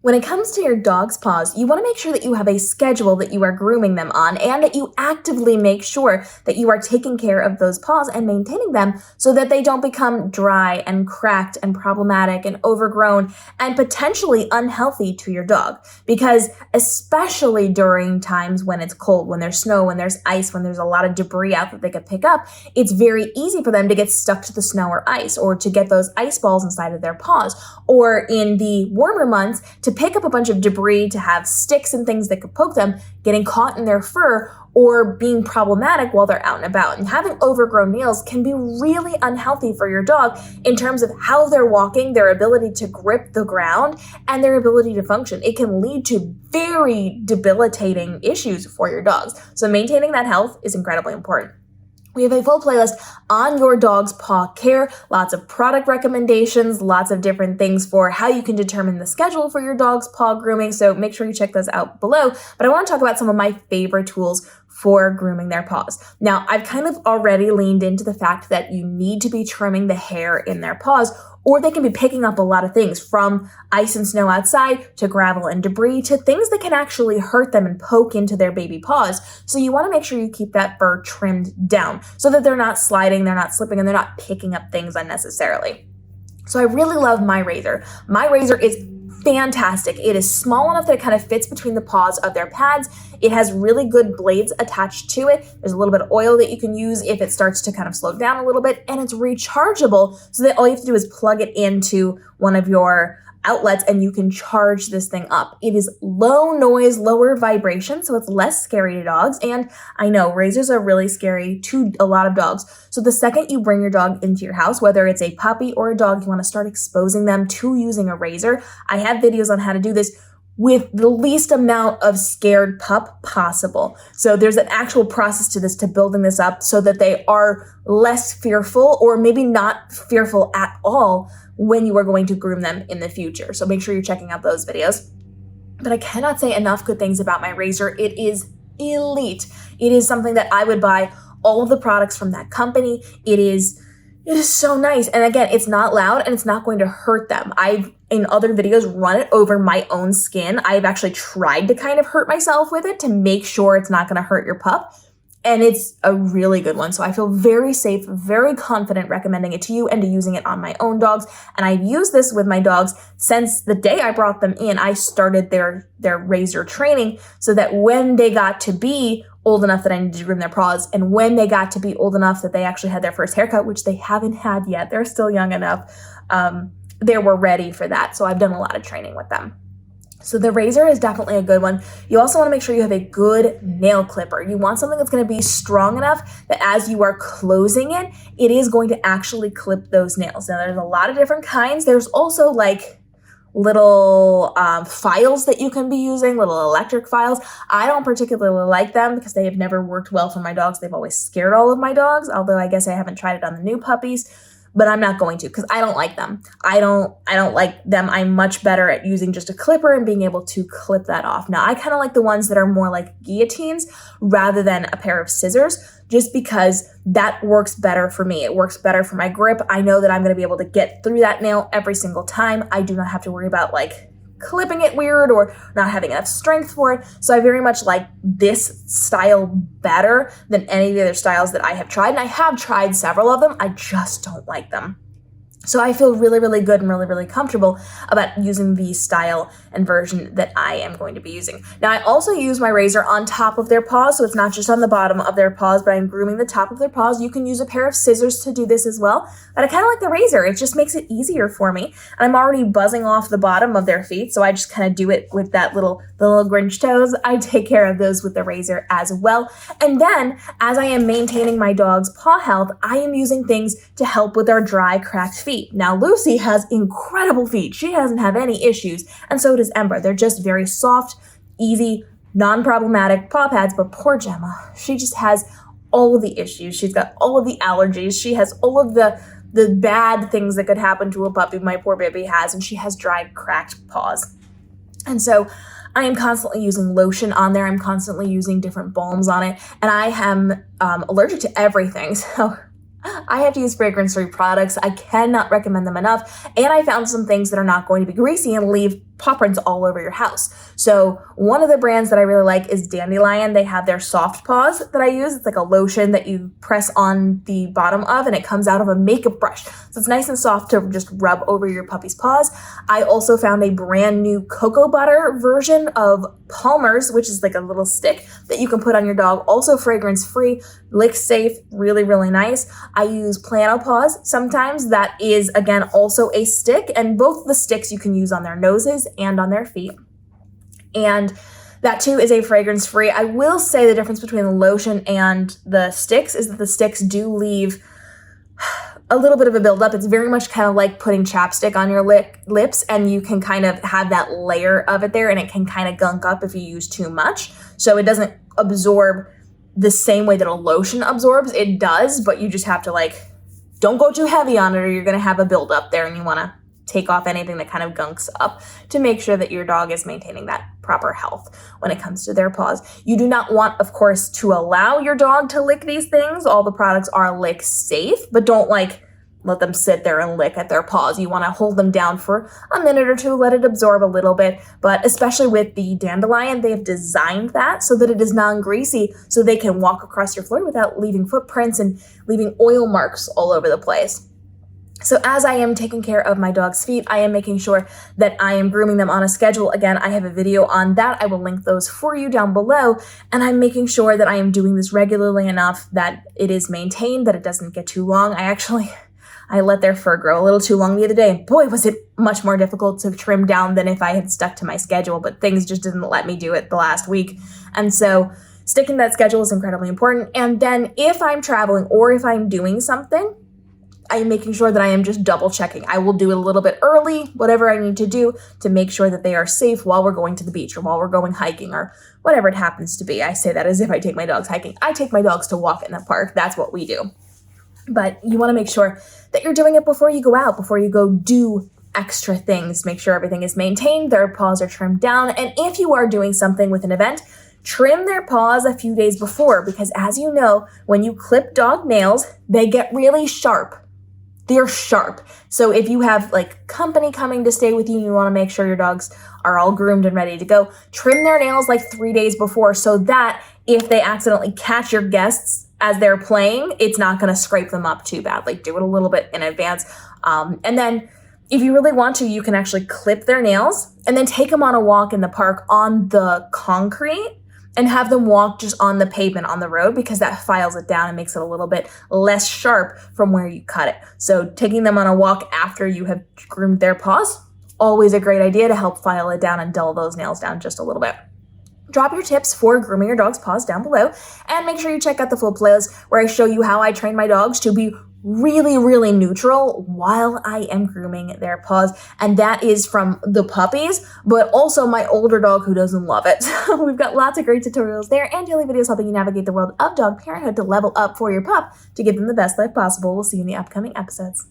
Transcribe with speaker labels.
Speaker 1: When it comes to your dog's paws, you want to make sure that you have a schedule that you are grooming them on and that you actively make sure that you are taking care of those paws and maintaining them so that they don't become dry and cracked and problematic and overgrown and potentially unhealthy to your dog. Because especially during times when it's cold, when there's snow, when there's ice, when there's a lot of debris out that they could pick up, it's very easy for them to get stuck to the snow or ice, or to get those ice balls inside of their paws, or in the warmer months to pick up a bunch of debris, to have sticks and things that could poke them, getting caught in their fur, or being problematic while they're out and about. And having overgrown nails can be really unhealthy for your dog in terms of how they're walking, their ability to grip the ground, and their ability to function. It can lead to very debilitating issues for your dogs. So maintaining that health is incredibly important. We have a full playlist on your dog's paw care, lots of product recommendations, lots of different things for how you can determine the schedule for your dog's paw grooming, so make sure you check those out below. But I want to talk about some of my favorite tools for grooming their paws. Now, I've kind of already leaned into the fact that you need to be trimming the hair in their paws, or they can be picking up a lot of things, from ice and snow outside to gravel and debris to things that can actually hurt them and poke into their baby paws. So you want to make sure you keep that fur trimmed down so that they're not sliding, they're not slipping, and they're not picking up things unnecessarily. So I really love my razor. My razor is fantastic. It is small enough that it kind of fits between the paws of their pads. It has really good blades attached to it. There's a little bit of oil that you can use if it starts to kind of slow down a little bit, and it's rechargeable so that all you have to do is plug it into one of your outlets and you can charge this thing up. It is low noise, lower vibration, so it's less scary to dogs. And I know razors are really scary to a lot of dogs. So the second you bring your dog into your house, whether it's a puppy or a dog, you want to start exposing them to using a razor. I have videos on how to do this with the least amount of scared pup possible. So there's an actual process to this, to building this up so that they are less fearful, or maybe not fearful at all, when you are going to groom them in the future. So make sure you're checking out those videos. But I cannot say enough good things about my razor. It is elite. It is something that I would buy all of the products from that company. It is so nice. And again, it's not loud and it's not going to hurt them. I've, in other videos, run it over my own skin. I've actually tried to kind of hurt myself with it to make sure it's not going to hurt your pup. And it's a really good one. So I feel very safe, very confident recommending it to you and to using it on my own dogs. And I've used this with my dogs since the day I brought them in. I started their razor training so that when they got to be old enough that I needed to groom their paws, and when they got to be old enough that they actually had their first haircut, which they haven't had yet, they're still young enough, they were ready for that. So I've done a lot of training with them. So the razor is definitely a good one. You also want to make sure you have a good nail clipper. You want something that's going to be strong enough that as you are closing it, it is going to actually clip those nails. Now, there's a lot of different kinds. There's also like little files that you can be using, little electric files. I don't particularly like them because they have never worked well for my dogs. They've always scared all of my dogs, although I guess I haven't tried it on the new puppies. But I'm not going to, because I don't like them. I don't like them. I'm much better at using just a clipper and being able to clip that off. Now, I kind of like the ones that are more like guillotines rather than a pair of scissors, just because that works better for me. It works better for my grip. I know that I'm going to be able to get through that nail every single time. I do not have to worry about like clipping it weird or not having enough strength for it. So I very much like this style better than any of the other styles that I have tried. And I have tried several of them. I just don't like them. So I feel really, really good and really, really comfortable about using the style and version that I am going to be using. Now, I also use my razor on top of their paws, so it's not just on the bottom of their paws, but I'm grooming the top of their paws. You can use a pair of scissors to do this as well, but I kind of like the razor. It just makes it easier for me. And I'm already buzzing off the bottom of their feet, so I just kind of do it with the little Grinch toes. I take care of those with the razor as well. And then, as I am maintaining my dog's paw health, I am using things to help with their dry, cracked feet. Now, Lucy has incredible feet. She doesn't have any issues, and so does Ember. They're just very soft, easy, non-problematic paw pads, but poor Gemma, she just has all of the issues. She's got all of the allergies. She has all of the bad things that could happen to a puppy my poor baby has, and she has dry, cracked paws. And so I am constantly using lotion on there. I'm constantly using different balms on it, and I am allergic to everything, so I have to use fragrance-free products. I cannot recommend them enough. And I found some things that are not going to be greasy and leave paw prints all over your house. So one of the brands that I really like is Dandelion. They have their soft paws that I use. It's like a lotion that you press on the bottom of and it comes out of a makeup brush. So it's nice and soft to just rub over your puppy's paws. I also found a brand new cocoa butter version of Palmer's, which is like a little stick that you can put on your dog. Also fragrance free, lick safe, really, really nice. I use Plano Paws sometimes. That is, again, also a stick, and both the sticks you can use on their noses and on their feet. And that too is a fragrance free. I will say the difference between the lotion and the sticks is that the sticks do leave a little bit of a buildup. It's very much kind of like putting chapstick on your lips, and you can kind of have that layer of it there, and it can kind of gunk up if you use too much. So it doesn't absorb the same way that a lotion absorbs. It does, but you just have to don't go too heavy on it or you're going to have a buildup there, and you want to take off anything that kind of gunks up to make sure that your dog is maintaining that proper health when it comes to their paws. You do not want, of course, to allow your dog to lick these things. All the products are lick safe, but don't let them sit there and lick at their paws. You want to hold them down for a minute or two, let it absorb a little bit. But especially with the Dandelion, they have designed that so that it is non-greasy, so they can walk across your floor without leaving footprints and leaving oil marks all over the place. So as I am taking care of my dog's feet, I am making sure that I am grooming them on a schedule. Again, I have a video on that. I will link those for you down below. And I'm making sure that I am doing this regularly enough that it is maintained, that it doesn't get too long. I let their fur grow a little too long the other day, and boy, was it much more difficult to trim down than if I had stuck to my schedule, but things just didn't let me do it the last week. And so sticking to that schedule is incredibly important. And then if I'm traveling or if I'm doing something, I am making sure that I am just double checking. I will do it a little bit early, whatever I need to do to make sure that they are safe while we're going to the beach or while we're going hiking or whatever it happens to be. I say that as if I take my dogs hiking. I take my dogs to walk in the park. That's what we do. But you want to make sure that you're doing it before you go out, before you go do extra things. Make sure everything is maintained, their paws are trimmed down. And if you are doing something with an event, trim their paws a few days before, because as you know, when you clip dog nails, they get really sharp. They're sharp. So if you have company coming to stay with you and you want to make sure your dogs are all groomed and ready to go, trim their nails 3 days before so that if they accidentally catch your guests as they're playing, it's not going to scrape them up too badly. Do it a little bit in advance. And then if you really want to, you can actually clip their nails and then take them on a walk in the park on the concrete and have them walk just on the pavement on the road, because that files it down and makes it a little bit less sharp from where you cut it. So taking them on a walk after you have groomed their paws, always a great idea to help file it down and dull those nails down just a little bit. Drop your tips for grooming your dog's paws down below, and make sure you check out the full playlist where I show you how I train my dogs to be really, really neutral while I am grooming their paws. And that is from the puppies, but also my older dog who doesn't love it. We've got lots of great tutorials there and daily videos helping you navigate the world of dog parenthood to level up for your pup to give them the best life possible. We'll see you in the upcoming episodes.